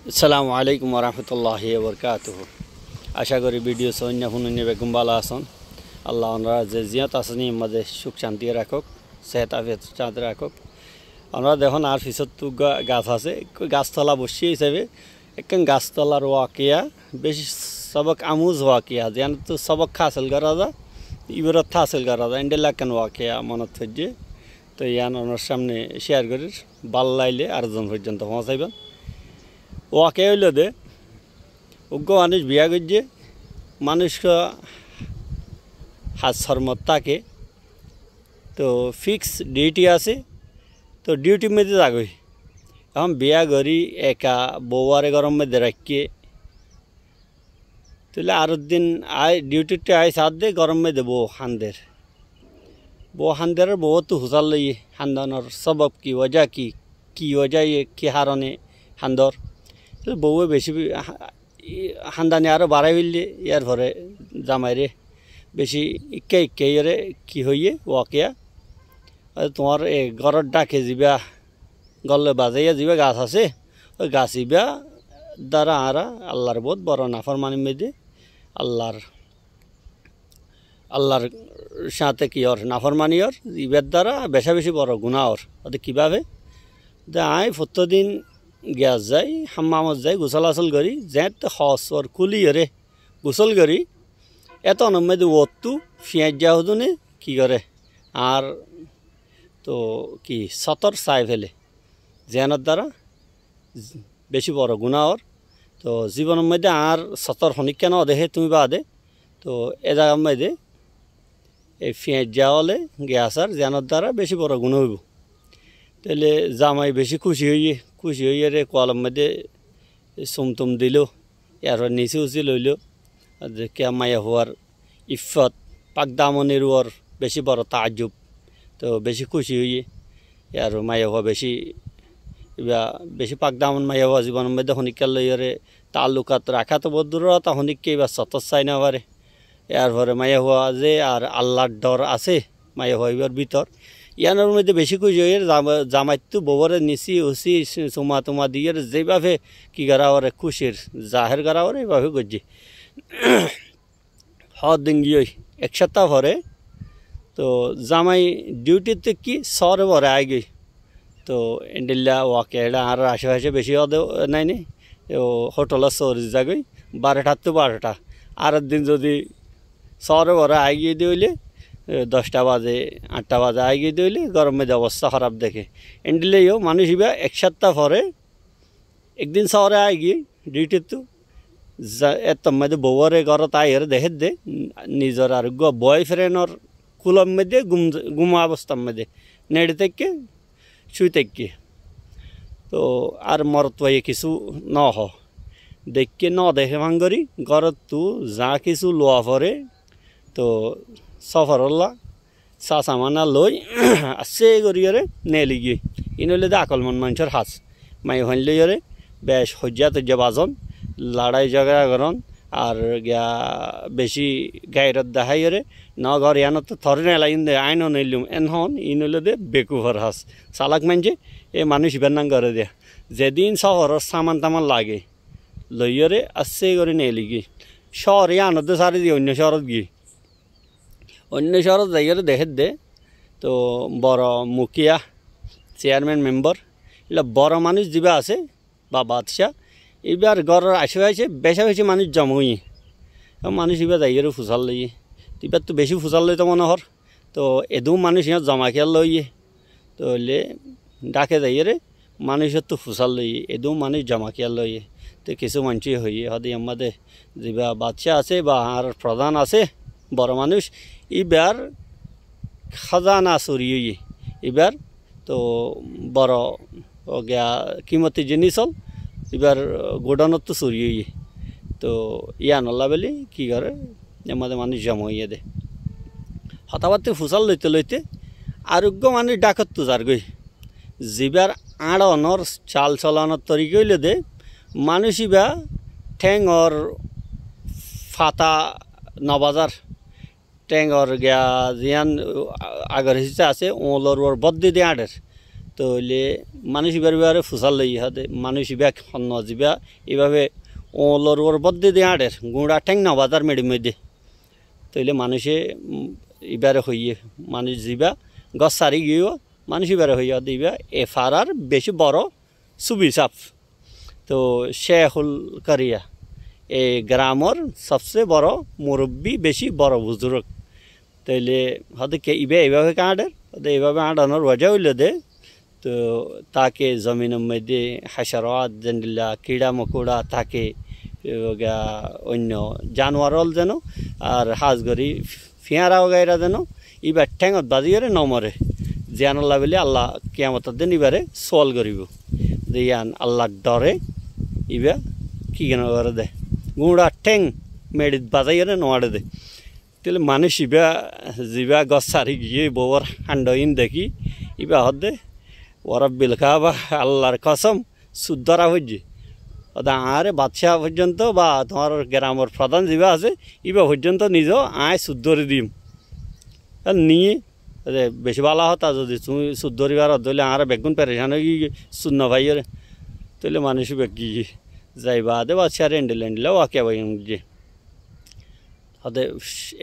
আসসালামু আলাইকুম ওরহমতুল্লাহি ওবরকাতুহু। আশা করি ভিডিও সৈন্য হুনুন্য বেগম বালা আসন। আল্লাহ আমরা যে জিয়াত আসনি আমাদের সুখ শান্তি রাখুক, সেহত আফিয়ত চাঁদ রাখুক। আমরা দেখুন আর পিছত তো গাছ আছে, গাছতলা বসিয়ে হিসাবে একখান গাছতলার ওয়াকিয়া বেশি সবক আমুজ ওয়াকিয়া যেন তো সবক হাসিল করা যায়, ইবরত হাসিল করা যায়। এন্ডেল একখান ওয়াকিয়া মনত হচ্ছে, তো ইয়ান ওনার সামনে শেয়ার করি, ভাল লাইলে আরেকজন পর্যন্ত পৌঁছাইবেন। ওয়াকে হইল দে উগ্র মানুষ বিয়া করছে, মানুষকে হাত শরমত থাকে, তো ফিক্স ডিউটি আছে, তো ডিউটি মেয়েতে যাগই। এখন বিয়া করি একা বউয়ারে গরম মেয়েদের রাখিয়ে তাহলে আরো দিন আয় ডিউটিতে আয় সাত দে গরম মেয়ে দেবো হানদের বউ হানদের বউ তো হুসাল লই হান্দানোর সবব কি ওজা কি হারণে হান্দর বউয়ে বেশি হান্দানি আরও বাড়াই ফেললে ইয়ার ভরে জামাইরে বেশি ইক্কে ইয়ে কি হইয়ে ওয়াকিয়া তোমার ঘরের ডাকে যাবা গলে বাজাইয়া যাবা গাছ আছে ওই গাছ ইবা দ্বারা আরা আল্লাহর বহুত বড় নাফরমানি মেয়েদে আল্লাহর সাথে কি ওর নাফরমানি ওর ইবার দ্বারা বেশা বেশি বড় গুণা ওর ওদের কীভাবে আয় প্রত্যেকদিন গ্যাস যাই হাম্মামত যাই গোসল আসল করি যেত হস ওর কুলি রে গোসল করি এত নমেদে ওতু ফিয়াজ যা হদুনে কি করে আর তো কি সতর চাই ফেলে জেনের দ্বারা বেশি বড় গুণা ওর তো জীবনের মধ্যে আর সতর হনিক কেন দেখে তুমি বাদে তো এ জায়গার মধ্যে এই ফিয়াজ যা হলে গ্যাস আর জেনের দ্বারা বেশি বড় গুণ হইব। তাহলে জামাই বেশি খুশি হইয়ে রে কলম মধ্যে সুমতুম দিল এর নিচে উচি লইল যে কে মায়া হওয়ার ইফত পাকদামনির ওর বেশি বড় তাজ্জুব, তো বেশি খুশি হইয়ে আর মায়া হওয়া বেশি পাকদামন মায়া হওয়া জীবনের মধ্যে হনিকাল লইয়ারে তাল্লুকাত রাখা তো বহুত দূর তা হনিককে এবার সতর চাই না পারে এর পরে মায়া হওয়া যে আর আল্লাহর ডর আছে মায়া হইবার ভিতর ইয়ানোর মধ্যে বেশি খুশি হয়ে জামাইতো ববরে নিচি উচি চুমা টুমা দিয়ে যেভাবে কি করা ওরে খুশির জাহের করা ওরে এইভাবে করছি দিন গিয়ে এক সপ্তাহ পরে তো জামাই ডিউটিতে কি শহরে ভরে আই গই তো এন্ডিল্লা ওয়াকে এটা আর আশেপাশে বেশি নাই নি হোটেলের শহর যাগই 12টা তো 12টা আর দিন যদি শহরে ভরে আই গিয়ে দিলে 10টা বাজে 8টা বাজে আই গিয়ে দিলে গরমের অবস্থা খারাপ দেখে এন্ডিলেও মানুষ ইবা এক সপ্তাহ পরে একদিন শহরে আই গিয়ে ডিউটি তো এত মধ্যে বউরে ঘরত আইয়ের দেখে দে নিজের আর বয়ফ্রেন্ডর কুলম মধ্যে গুমা অবস্থার মধ্যে নেড়ে থেকে শুই থেকে তো আর মরত কিছু ন দেখে ন দেখে ভাঙ্গরি ঘরত তো যা কিছু লোয়া পরে তো সফরল্লা চা চামানা লই আছে করিয়ারে নেলি গিয়ে ইনলে দে আকলমন মানুষের হাস মাই হইলে বেশ হজ্জা তজ্জা বাজন লড়াই ঝগড়া করন আর গিয়া বেশি গাইরত দেখাইরে ন ঘর ইয়ানো তো থরে নেলা ইন দে আইনও নিলুম এনহন ইনলে দে বেকুফর হাস চালাক মানছে এ মানুষ বেনাং করে দেয়া যেদিন শহরের সামান তামান লাগে লইয়রে আছে করে নেলি গিয়ে শহর ইয়ানো সারি দিয়ে অন্য শহরত গিয়ে অন্য শহরত যাইয়ে দেখে দে তো বড় মুখিয়া চেয়ারম্যান মেম্বার এগুলো বড় মানুষ যা আছে বা বাদশাহ এবার ঘরের আশেপাশে বেশা বেশি মানুষ জমই মানুষ এবার যাইয়ে ফুসাল লইয়ে এবার তো বেশি ফুসাল লই তো মনে হর তো এদু মানুষ ইহঁত জমা খেয়াল লইয়ে তো হলে ডাকে যাইয়ে মানুষের তো ফুসাল লইয়ে এদু মানুষ জমা খেয়াল লইয়ে তো কিছু মানুষই হইয়ে হয়তো আমাদের যা বাদশাহ আছে বা আর প্রধান আছে বড় মানুষ এবার খাজানা চুরি হইয়ে এবার তো বড় গিয়া কিমতি জিনিস হল এবার গোডাউনত তো চুরি হইয়ে তো ইয়া নল্লা বলি কি করে আমাদের মানুষ জমা হইয়ে দে হঠাৎ ফুসাল লইতে আরোগ্য মানুষ ডাকত তো যার গই যিবার আড়নর চাল চলানোর তরি গইলে দে মানুষ ইবা ঠেঙর ফাতা নবাজার ঠেঙর গিয়া জিয়ান আগর হিসা আছে ওলর ওর বদ্দি দিয়ে আডের তো হইলে মানুষ ইবার ফুসাল লই হাতে মানুষ ইবা অন্য যাবা এইভাবে ওলর ওর বদ্দে দিয়ে আড়ের গুঁড়া ঠ্যাং না বাজার মেডি মেডে তো হইলে মানুষে ইবারে হইয়ে মানুষ যাবা গছ সারি গিয়েও মানুষ ইবারে হইয়া দিবা এ ফারার বেশি বড় সুবি সাপ তো শেখুল কারিয়া এই গ্রামর সবচেয়ে বড় মুরব্বী বেশি বড় বুজুর্গ তাইলে হয়তো কে ইবে এইভাবে কাঁড়ের হয়তো এইভাবে আঁড়ানোর ওয়াজা হইলে দে তো তাকে জমিনের মধ্যে হাসারাত জেন্ডিল্লা কীড়া মকুড়া তাকে অন্য জানোয়ারল যেন আর হাঁসগরি ফিয়ারা গাইরা যেন ইবার ঠ্যাঙত বাজিয়ে নমরে জিয়ানাল্লাহ বলে আল্লাহ কিয়ামতের দিন ইবারে সোয়াল করিব দিয়ান আল্লাহর ডরে ইবা কি কেন করে দে গুঁড়া ঠ্যাং মেডিত বাজাইয়ে নোয়াড়ে দে তাহলে মানুষ ইবা যা গছ সারি গিয়ে বউর হান্ডইন দেখি ইবা হদে ওরা বিলখা বা আল্লাহর কসম সুদ্ধরা হচ্ছে ওদা আরে বাদশাহ পর্যন্ত বা তোমার গ্রামের প্রধান যা আছে ইবা পর্যন্ত নিজ আয় শুদ্ধরে দিম নিয়ে বেশি ভালো হতা যদি তুমি শুদ্ধরিবার ধরলে আর বেগুন পেরেশান হয়ে গিয়ে শূন্য ভাইয়ের তাহলে মানুষ বেগি যাইবা দে বাদশাহ এন্ডেল ওয়াকে যে হতে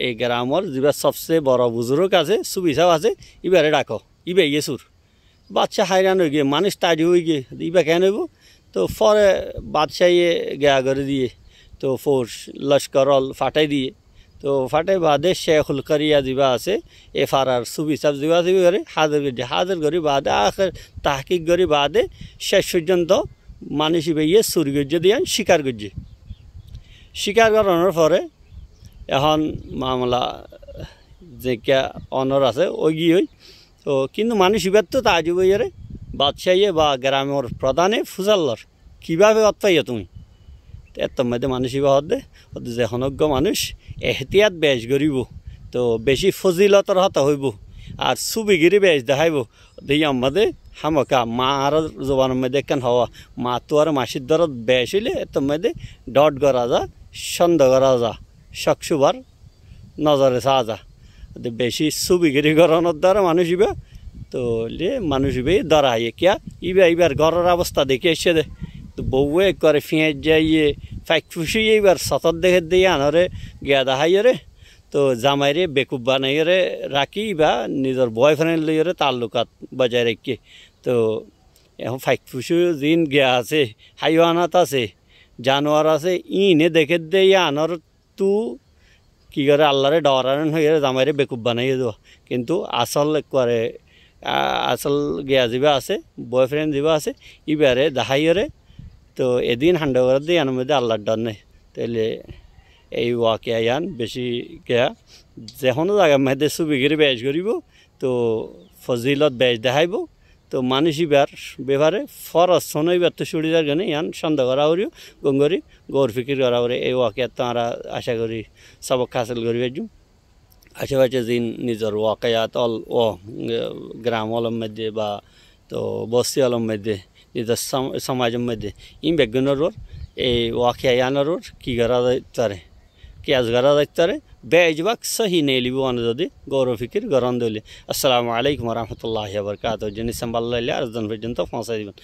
এই গ্রামের যা সবচেয়ে বড় বুজুর্গ আছে সুবিচাও আছে ইবারে ডাকো ইবে গিয়ে সুর বাদশাহ হাইরান হয়ে গিয়ে মানুষ তাড়ি হয়ে গিয়ে ইবা কেন হইব তো পরে বাদশাহে গেয়া করে দিয়ে তো ফোর্স লস্করল ফাটাই দিয়ে তো ফাটাই বাদে শেখুল কারিয়া যা আছে এ ফারার সুবিচার যা আছে করে হাজার করি বাদে আখের তাহকিক করি বাদে শেষ পর্যন্ত মানুষ ইয়ে চুরি গজ্জে দিয়ে শিকার গজ্জে শিকার করানোর পরে এখন মামলা যে কে অনর আছে ওই গিয়ে তো কিন্তু মানুষ ইবার তো তাজ বইয়ারে বাদশাহে বা গ্রামের প্রধানে ফুজাল্লর কীভাবে অতপাইয়া তুমি এত মধ্যে মানুষ ইবা হদে যে হনজ্ঞ মানুষ এহতিয়াত বেশ করিব তো বেশি ফজিলতর হতা হইব আর সুবিগিরি বেশ দেখাইব দিয়ে আমাদের হামকা মা আর জবানের মধ্যে কেন হওয়া মা তো আর মাসির দরদ বেশ হইলে এত মধ্যে ডট করা যা সন্দেহ করা যা শখসুবার নজরে চা যা বেশি সুবিগিরি করানোর দ্বারা মানুষ ইবা তো মানুষ ইবে দরাইয়ে কিয়া ইবার ঘরের অবস্থা দেখে এসে দে তো বউয়ে করে ফিঁয়াজ যাইয়ে ফাইক ফুসি এইবার সতর দেখে দিয়ে আনরে গিয়া দেখাইয়ে রে তো জামাইরে বেকুব বানাইয়ে রে রাখি বা নিজের বয়ফ্রেন্ড লইয়ে রে তাল্লুকাত বজায় রেখে তো এখন ফাইক ফুসি দিন গিয়া আছে হাইওয়ানাত আছে জানোয়ার আছে ইনে দেখে দিয়ে আনর তু কি করে আল্লাহরে ডরান হয়ে জামাইরে বেকুব বানাইয়ে দেওয়া কিন্তু আসল করে আসল গিয়া যা আছে বয়ফ্রেন্ড যা আছে ইবারে দেখাইয়ে তো এদিন হান্ডা করে দিয়ে আনার মধ্যে আল্লাহর ডর নেই তাহলে এই ওয়াকিয়া ইয়ান বেশি কেয়া যে কোনো জায়গার মধ্যে সুবিগিরি বেশ করিব তো ফজিলত বেশ দেখাইব তো মানুষ ইবার ব্যবহারে ফরজ শোনাইবার তো সুবিধার জন্য ইয়ান সন্দেহ করা করিও গঙ্গরি গৌর ফিকির করা করে এই ওয়াকিয়া তো আমরা আশা করি সবক হাসিল করি একজন আশেপাশে দিন নিজের ওয়াকায়াত অল ও গ্রাম অলম মধ্যে বা তো বস্তি অলম মধ্যে নিজের সমাজের মধ্যে ইম বেগুনের এই ওয়াকিয়া ইয়ানোর কি করা যাইতারে কেয়াজ করা যাইতারে বেজবাক সহি নেই লিব যদি গৌর ফিকির গরম দলি আসসালামু আলাইকুম রহমতুল্লাহ বরকাত জিনিস সম্ভাল্লাহ আর পর্যন্ত পৌঁছাই দিবেন